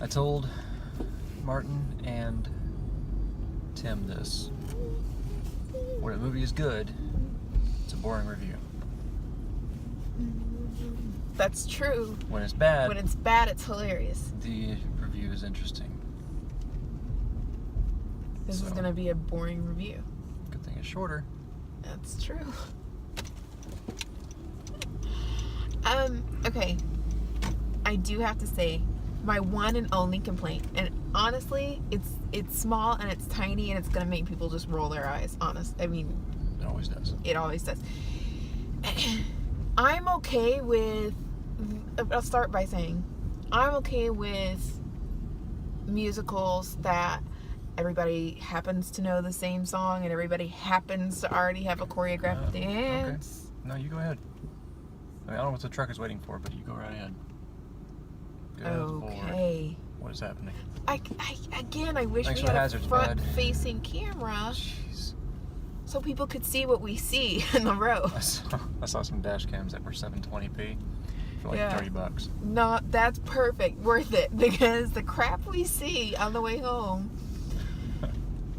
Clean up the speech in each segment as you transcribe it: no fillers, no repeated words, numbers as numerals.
I told Martin and Tim this. When a movie is good, it's a boring review. That's true. When it's bad, It's hilarious. the review is interesting. This is gonna be a boring review. Good thing it's shorter. That's true. Okay. I do have to say, my one and only complaint, and honestly, it's small and it's tiny and it's gonna make people just roll their eyes. I mean, It always does. it always does. I'm okay with. I'll start by saying, I'm okay with musicals that everybody happens to know the same song and everybody happens to already have a choreographed dance. Okay. No, you go ahead. I don't know what the truck is waiting for, but you go right ahead. Good Okay. Lord. What is happening? I wish Thanks we for had hazards, a bud. front-facing camera Jeez. so people could see what we see in the road. I saw some dash cams that were 720p for like Yeah. $30. No, that's perfect. Worth it. Because the crap we see on the way home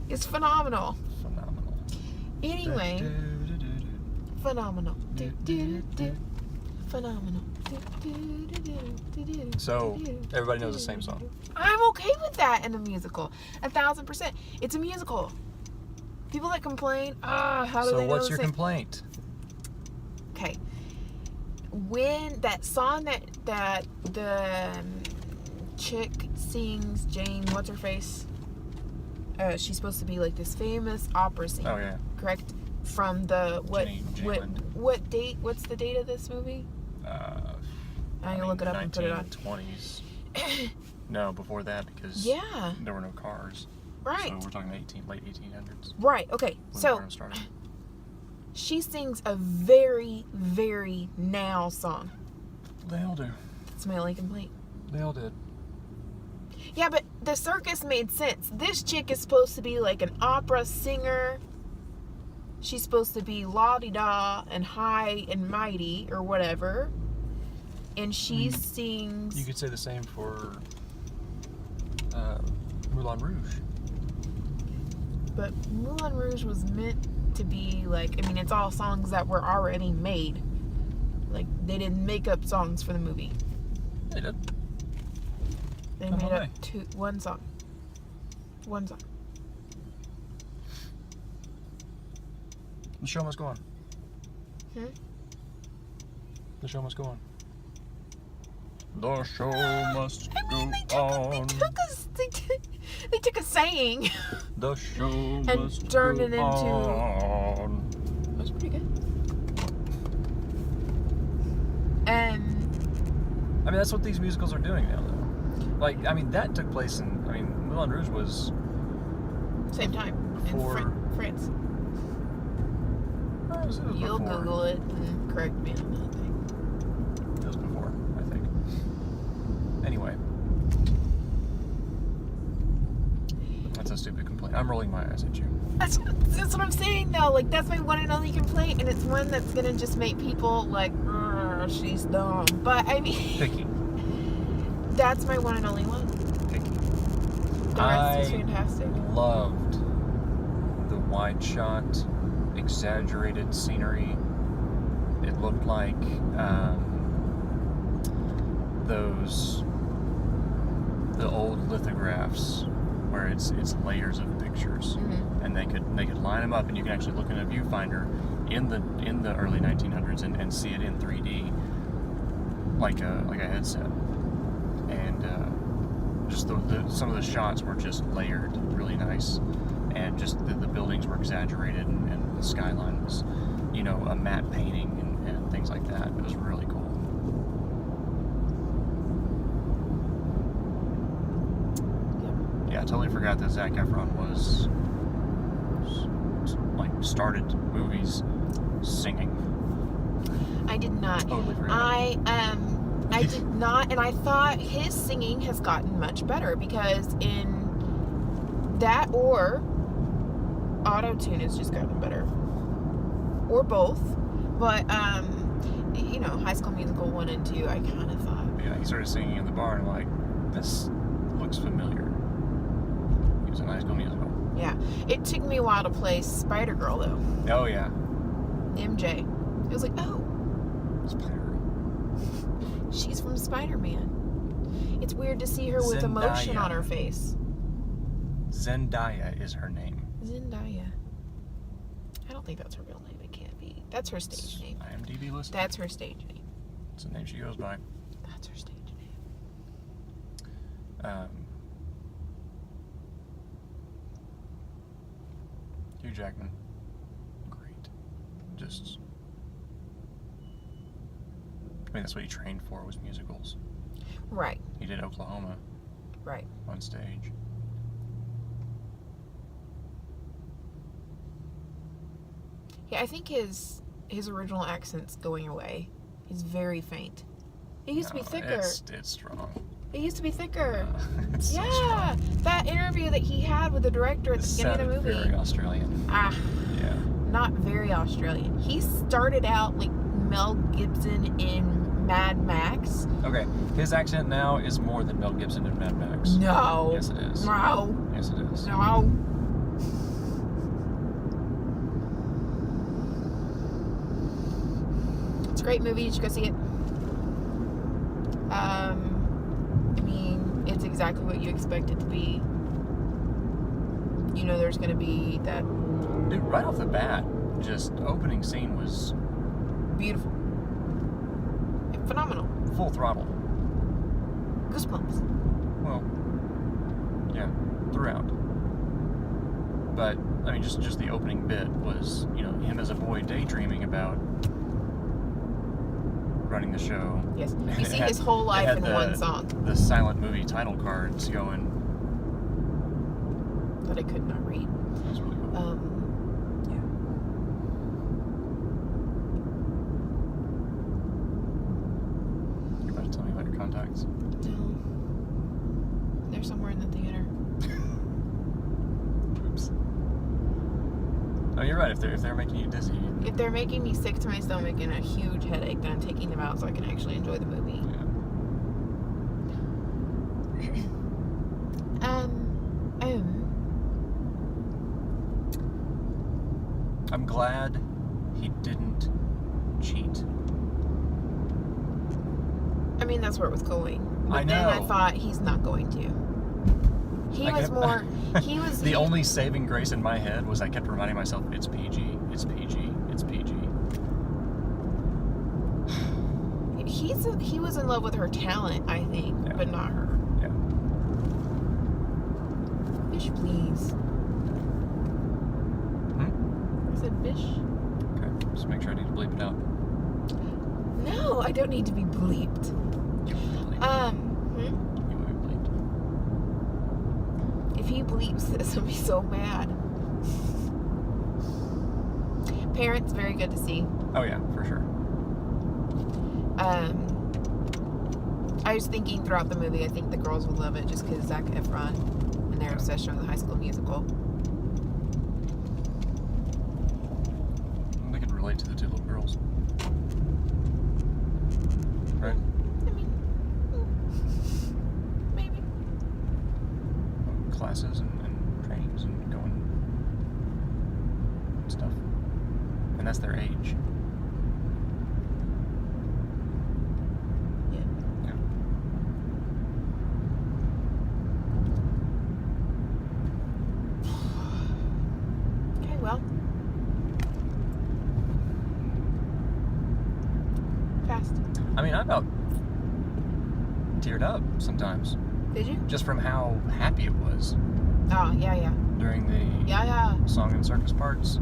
is phenomenal. Phenomenal. Anyway, phenomenal. Phenomenal. So, everybody knows the same song. I'm okay with that in a musical. 1,000%. It's a musical. People that complain, how do they know So what's the your same? complaint? Okay. When that song that the chick sings, Jane, what's her face? She's supposed to be like this famous opera singer. Oh yeah. Correct? From the Jackman. what date? What's the date of this movie? I'm gonna look it up and put it on. 1920s. No, before that because Yeah. there were no cars. Right. So we're talking late 1800s. Right. Okay. When So Efron started. she sings a very, very now song. They all do. That's my only complaint. They all did. Yeah, but the circus made sense. This chick is supposed to be like an opera singer. She's supposed to be la-di-da and high and mighty or whatever. And she sings... You could say the same for Moulin Rouge. But Moulin Rouge was meant to be like... I mean, it's all songs that were already made. Like, they didn't make up songs for the movie. They did. They Come made on, up one song. One song. The show must go on. The show must go on. The show must go on. They took a saying The show and must turned go it into... on. That's pretty good. And I mean, that's what these musicals are doing now, though. Like, I mean, that took place in... I mean, Moulin Rouge was... same time Before- in France. It was You'll before. Google it and correct me on that thing. It was before, I think. Anyway. That's a stupid complaint. I'm rolling my eyes at you. That's what I'm saying though. Like, that's my one and only complaint, and it's one that's gonna just make people like, she's dumb. But I mean, Picky. that's my one and only one. Picky. The rest is fantastic. Loved the wide shot, exaggerated scenery. It looked like the old lithographs where it's layers of pictures, and they could line them up, and you can actually look in a viewfinder in the early 1900s and see it in 3D, like a headset, and just some of the shots were just layered really nice, and just the buildings were exaggerated, and the skyline was, a matte painting and things like that. It was really cool. Yeah, I totally forgot that Zac Efron was started movies singing. I did not. Totally forgot. I did not, and I thought his singing has gotten much better, because in that or auto-tune has just gotten better, or both. But High School Musical 1 and 2, I kind of thought, Yeah, he started singing in the bar, and I'm like, this Mm-hmm. looks familiar. He was in High School Musical. Yeah. It took me a while to place Spider-Girl, though. Oh, yeah. MJ. It was like, oh, Spider-Girl. she's from Spider-Man. It's weird to see her with emotion Zendaya. on her face. Zendaya is her name. Zendaya. I don't think that's her real name. It can't be. That's her stage name. IMDb list. That's her stage name. It's the name she goes by. That's her stage name. Hugh Jackman. Great. Just. I mean, that's what he trained for, was musicals. Right. He did Oklahoma Right. on stage. Yeah, I think his original accent's going away. He's very faint. It used to be thicker. It's strong. It used to be thicker. It's so Yeah, strong. that interview that he had with the director at the beginning of the movie. Very Australian. Ah, Yeah. not very Australian. He started out like Mel Gibson in Mad Max. Okay, his accent now is more than Mel Gibson in Mad Max. No. Yes, it is. No. Yes, it is. No. It's a great movie. You should go see it. I mean, it's exactly what you expect it to be. You know there's going to be that Dude, right off the bat, just opening scene was beautiful, phenomenal, full throttle. goosebumps. Well, yeah, throughout. But I mean, just the opening bit was, you know, him as a boy daydreaming about running the show. Yes, you see his whole life in one song The silent movie title cards going. that I could not read. That was really cool. Yeah. You're about to tell me about your contacts. No, they're somewhere in the theater. Oops. Oh, you're right. If they're making you dizzy. If they're making me sick to my stomach and a huge headache, then I'm taking them out so I can actually enjoy the movie. Yeah. I'm glad he didn't cheat. I mean, that's where it was going. But I then I know. thought he's not going to. He I was kept- more. He was The only saving grace in my head was I kept reminding myself, it's PG, it's PG, it's PG. He was in love with her talent, I think, Yeah. but not her. Yeah. Fish, please. I said fish. Okay. Just make sure I need to bleep it out. No, I don't need to be bleeped. You will be bleeped. You will be bleeped. If he bleeps this, I'll be so mad. Parents, very good to see. Oh yeah, for sure. I was thinking throughout the movie, I think the girls would love it just because Zac Efron and their obsession with the High School Musical. They could relate to the two little girls. Right? I mean, maybe. Classes and trainings and going and stuff. And that's their age. Yeah. Yeah. Okay, well. Fast. I mean, I about teared up sometimes. Did you? Just from how happy it was Oh, yeah. during the Yeah. song and circus parts.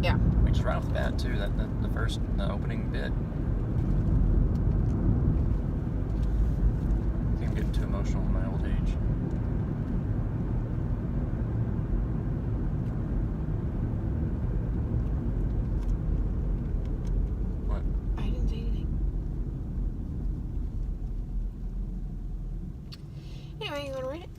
Yeah. Like just right off the bat too, the opening bit. I think I'm getting too emotional in my old age. What? I didn't say anything. Anyway, you want to read it?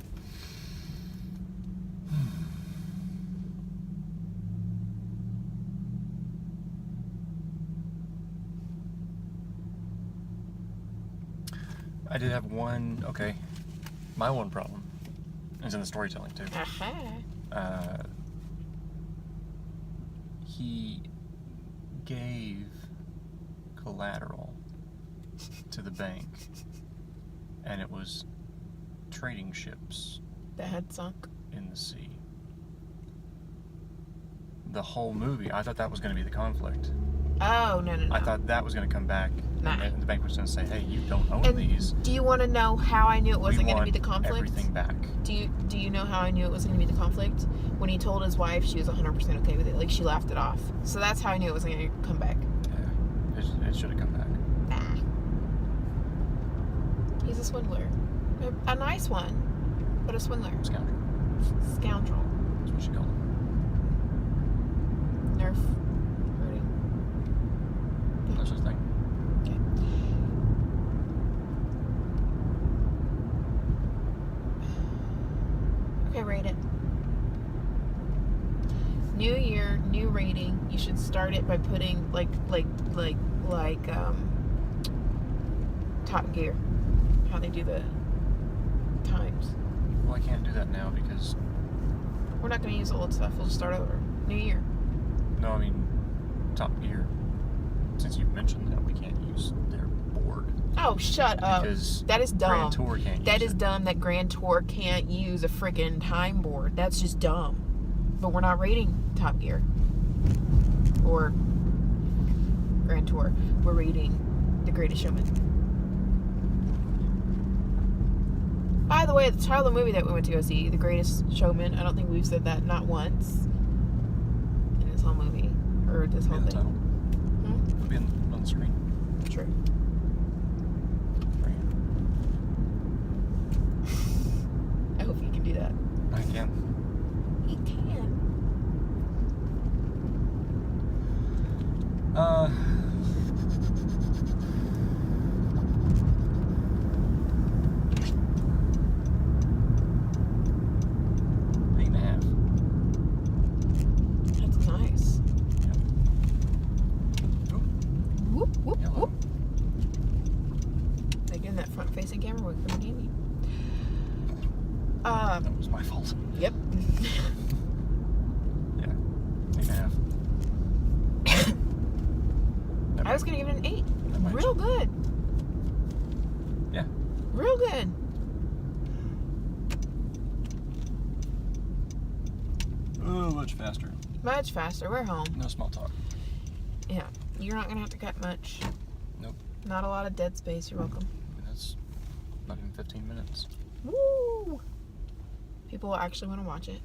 I did have one. Okay. My one problem is in the storytelling, too. Uh-huh. He gave collateral to the bank, and it was trading ships That had sunk. in the sea. The whole movie, I thought that was going to be the conflict. Oh, no. I thought that was going to come back, Nah. and the bank was going to say, hey, you don't own And these. do you want to know how I knew it wasn't We going to be the want conflict? everything back. Do you know how I knew it wasn't going to be the conflict? When he told his wife, she was 100% okay with it. Like, she laughed it off. So that's how I knew it wasn't going to come back. Yeah, it should have come back. Nah. He's a swindler. A nice one, but a swindler. Scoundrel. Scoundrel. That's what she called him. Nerf. Hurting. No such thing. Okay. Okay, rate it. New year, new rating. You should start it by putting like Top Gear. How they do the times. Well, I can't do that now because, We're not going to use old stuff. We'll just start over. New year. no, I mean, Top Gear, since you mentioned that, we can't use their board. Oh, shut up. Because That is dumb. Grand Tour can't use That is it. dumb that Grand Tour can't use a freaking time board. That's just dumb. But we're not rating Top Gear or Grand Tour. We're rating The Greatest Showman. By the way, the title of the movie that we went to go see, The Greatest Showman, I don't think we've said that not once in this whole movie. Or this whole It'll be the thing. title. It'll be on the screen. True. Right here. I hope you can do that. I can. He can. Eight and a half. That's nice. Ooh, Whoop, whoop, yellow. whoop. Again, that front-facing camera would come in handy. That was my fault. Yep. Yeah. 8.5. I was gonna give it an 8. That might Real good. Yeah. Real good. Oh, much faster. Much faster. We're home. No small talk. Yeah. You're not gonna have to cut much. Nope. Not a lot of dead space. You're welcome. That's not even 15 minutes. Woo! People will actually want to watch it.